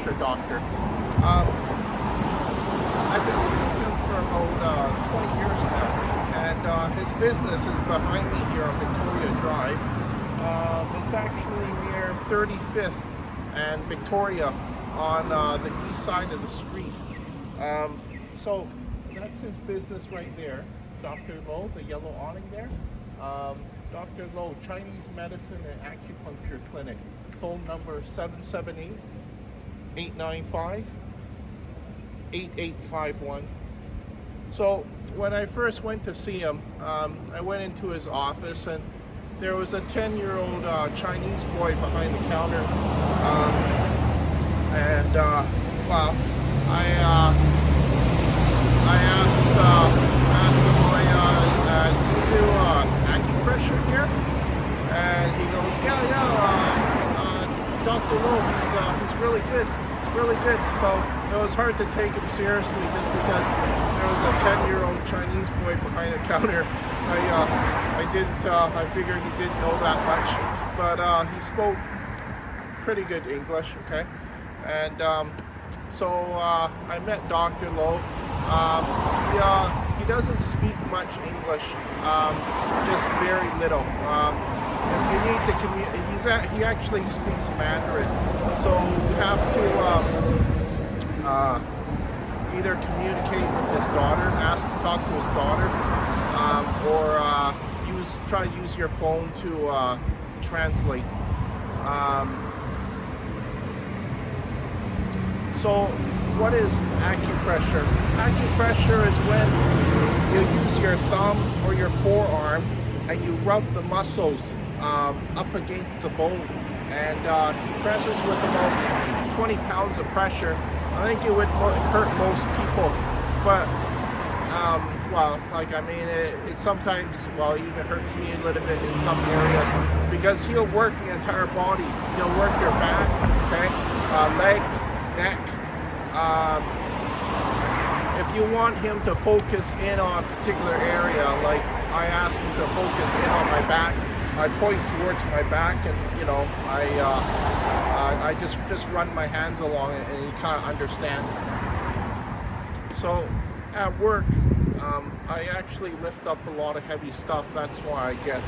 acupressure doctor. I've been seeing him for about 20 years now, and his business is behind me here on Victoria Drive. It's actually near 35th and Victoria on the east side of the street. So that's his business right there. Dr. Low, the yellow awning there. Dr. Low, Chinese Medicine and Acupuncture Clinic. Phone number 778-895-8851. So when I first went to see him, I went into his office and there was a 10-year-old Chinese boy behind the counter. Well, I asked the boy, do you do acupressure here? And he goes, Dr. Low, he's really good. Really good. So it was hard to take him seriously just because there was a 10-year-old Chinese boy behind the counter. I figured he didn't know that much, but he spoke pretty good English, okay? And so I met Dr. Low. He doesn't speak much English, just very little. If you need to communicate, he actually speaks Mandarin, so you have to either communicate with his daughter, ask to talk to his daughter, or try to use your phone to translate. So what is acupressure? Acupressure is when you use your thumb or your forearm and you rub the muscles up against the bone, and he presses with about 20 pounds of pressure. I think it would hurt most people, but it sometimes, even hurts me a little bit in some areas, because he'll work the entire body. He'll work your back, okay, legs, neck. If you want him to focus in on a particular area, like I asked him to focus in on my back, I point towards my back, and I just run my hands along it, and he kind of understands. So at work, I actually lift up a lot of heavy stuff. That's why I get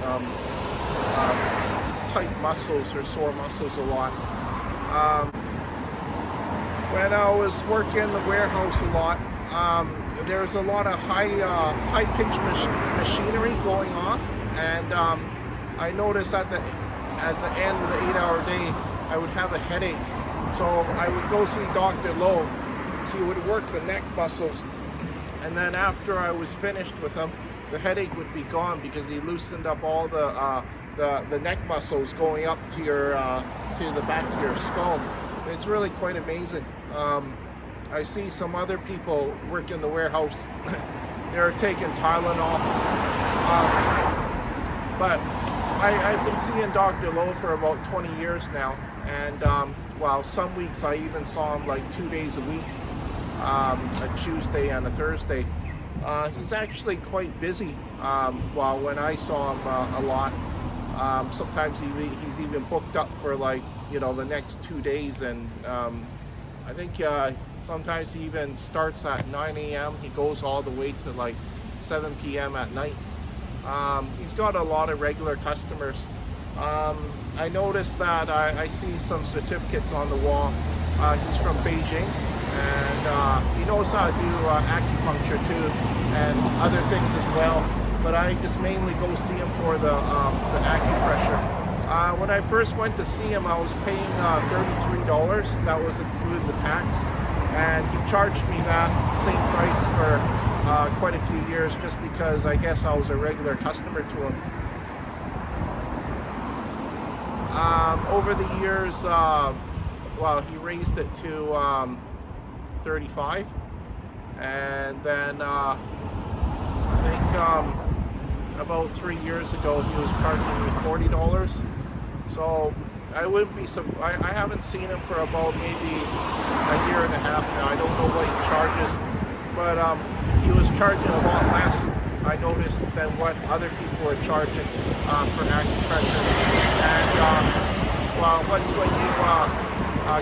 tight muscles or sore muscles a lot. When I was working in the warehouse a lot, there's a lot of high-pitched machinery going off, and I noticed at the end of the 8-hour day, I would have a headache. So I would go see Dr. Low. He would work the neck muscles, and then after I was finished with him, the headache would be gone because he loosened up all the neck muscles going up to the back of your skull. It's really quite amazing. I see some other people work in the warehouse. They're taking Tylenol. But I've been seeing Dr. Low for about 20 years now. And some weeks I even saw him like 2 days a week, a Tuesday and a Thursday. He's actually quite busy. When I saw him a lot, sometimes he's even booked up for the next 2 days, and I think sometimes he even starts at 9 a.m. He goes all the way to 7 p.m. at night. He's got a lot of regular customers. I noticed that I see some certificates on the wall. He's from Beijing, and he knows how to do acupuncture too, and other things as well. But I just mainly go see him for the acupressure. When I first went to see him, I was paying $33. That was including the tax, and he charged me that same price for quite a few years, just because I guess I was a regular customer to him. Over the years, he raised it to 35, and then I think about 3 years ago he was charging me $40. So I wouldn't be I haven't seen him for about maybe a year and a half now. I don't know what he charges, but he was charging a lot less, I noticed, than what other people were charging for acupressure. And once when you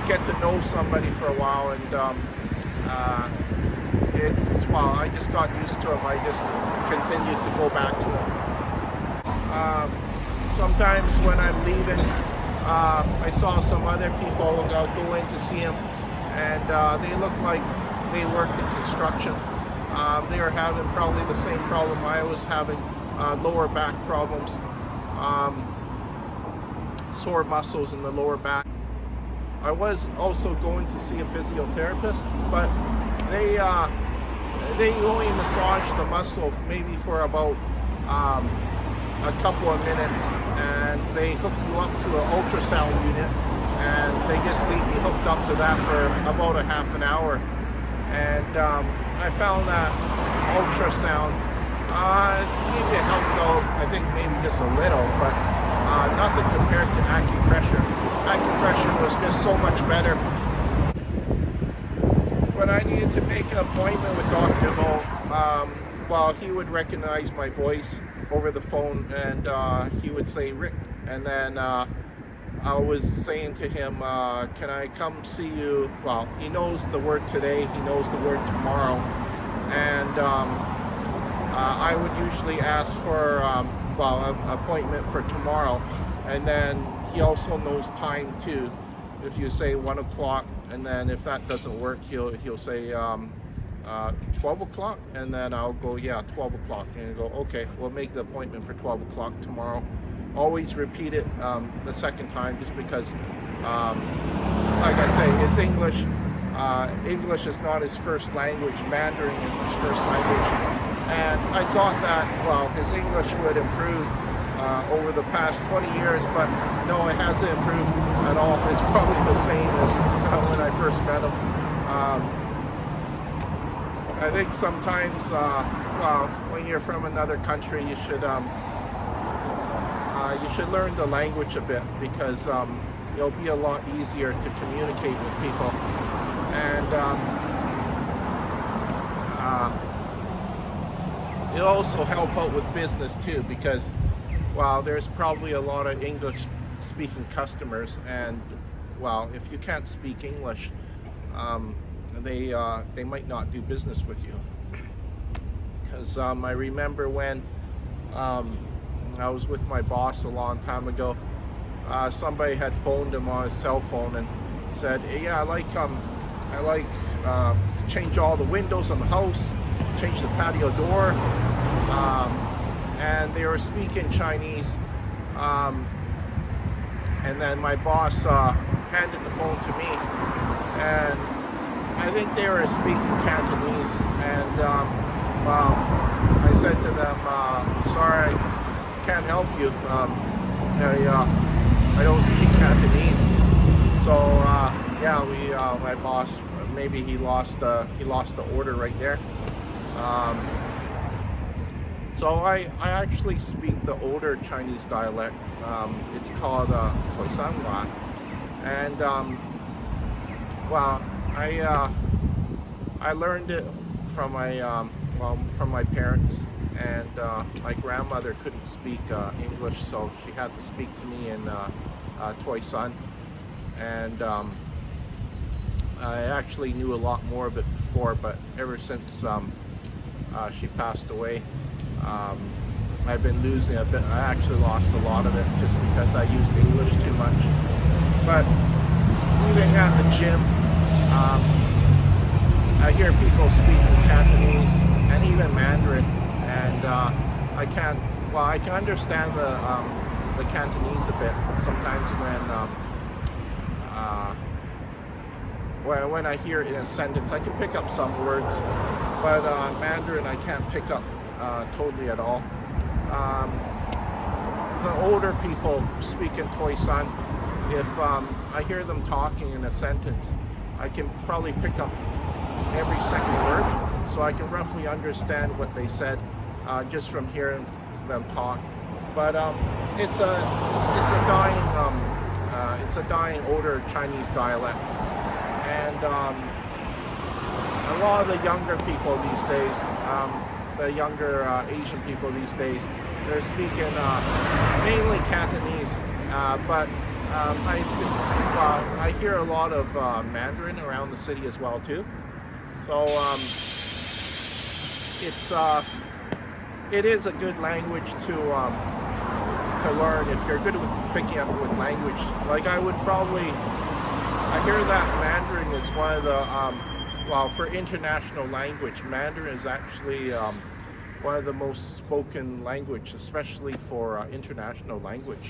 get to know somebody for a while, and well, I just got used to him. I just continued to go back to him. Sometimes when I'm leaving, I saw some other people go in to see him, and they looked like they worked in construction. They were having probably the same problem I was having, lower back problems, sore muscles in the lower back. I was also going to see a physiotherapist, but they only massage the muscle maybe for about a couple of minutes, and they hook you up to an ultrasound unit, and they just leave me hooked up to that for about a half an hour. And I found that ultrasound maybe it helped out, I think maybe just a little, but nothing compared to acupressure. Acupressure was just so much better. When I needed to make an appointment with Dr. Mo, well, he would recognize my voice over the phone, and he would say, "Rick," and then I was saying to him, can I come see you? Well, he knows the word today, he knows the word tomorrow, and I would usually ask for well, an appointment for tomorrow, and then he also knows time too. If you say 1 o'clock, and then if that doesn't work, he'll say 12 o'clock, and then I'll go, yeah, 12 o'clock, and he'll go, okay, we'll make the appointment for 12 o'clock tomorrow. Always repeat it the second time, just because, like I say, it's English. English is not his first language. Mandarin is his first language. And I thought that, well, his English would improve over the past 20 years, but no, it hasn't improved at all. It's probably the same as when I first met him. I think sometimes, well, when you're from another country, you should learn the language a bit, because it'll be a lot easier to communicate with people. And it'll also help out with business too, because, well, there's probably a lot of English speaking customers, and, well, if you can't speak English, they might not do business with you. Because I remember when I was with my boss a long time ago, somebody had phoned him on his cell phone and said, yeah, I like to change all the windows on the house, change the patio door, and they were speaking Chinese, and then my boss handed the phone to me, and I think they were speaking Cantonese, and well, I said to them, sorry, I can't help you, I don't speak Cantonese. So yeah, my boss, maybe he lost the order right there. So I actually speak the older Chinese dialect. It's called Toisanhua, and well, I learned it from my parents, and my grandmother couldn't speak English, so she had to speak to me in Toisan, and I actually knew a lot more of it before, but ever since she passed away, I've been losing a bit. I actually lost a lot of it just because I used English too much. But even at the gym, I hear people speaking Cantonese and even Mandarin, and I can understand the Cantonese a bit sometimes when I hear it in a sentence. I can pick up some words, but Mandarin I can't pick up totally at all. The older people speak in Toisan. If I hear them talking in a sentence, I can probably pick up every second word, so I can roughly understand what they said just from hearing them talk. But it's a dying older Chinese dialect, and a lot of the younger people these days, the younger Asian people these days, they're speaking mainly Cantonese, but I hear a lot of Mandarin around the city as well too. So it is a good language to learn if you're good with picking up with language. Like I hear that Mandarin is one of the for international language, Mandarin is actually one of the most spoken language, especially for international language.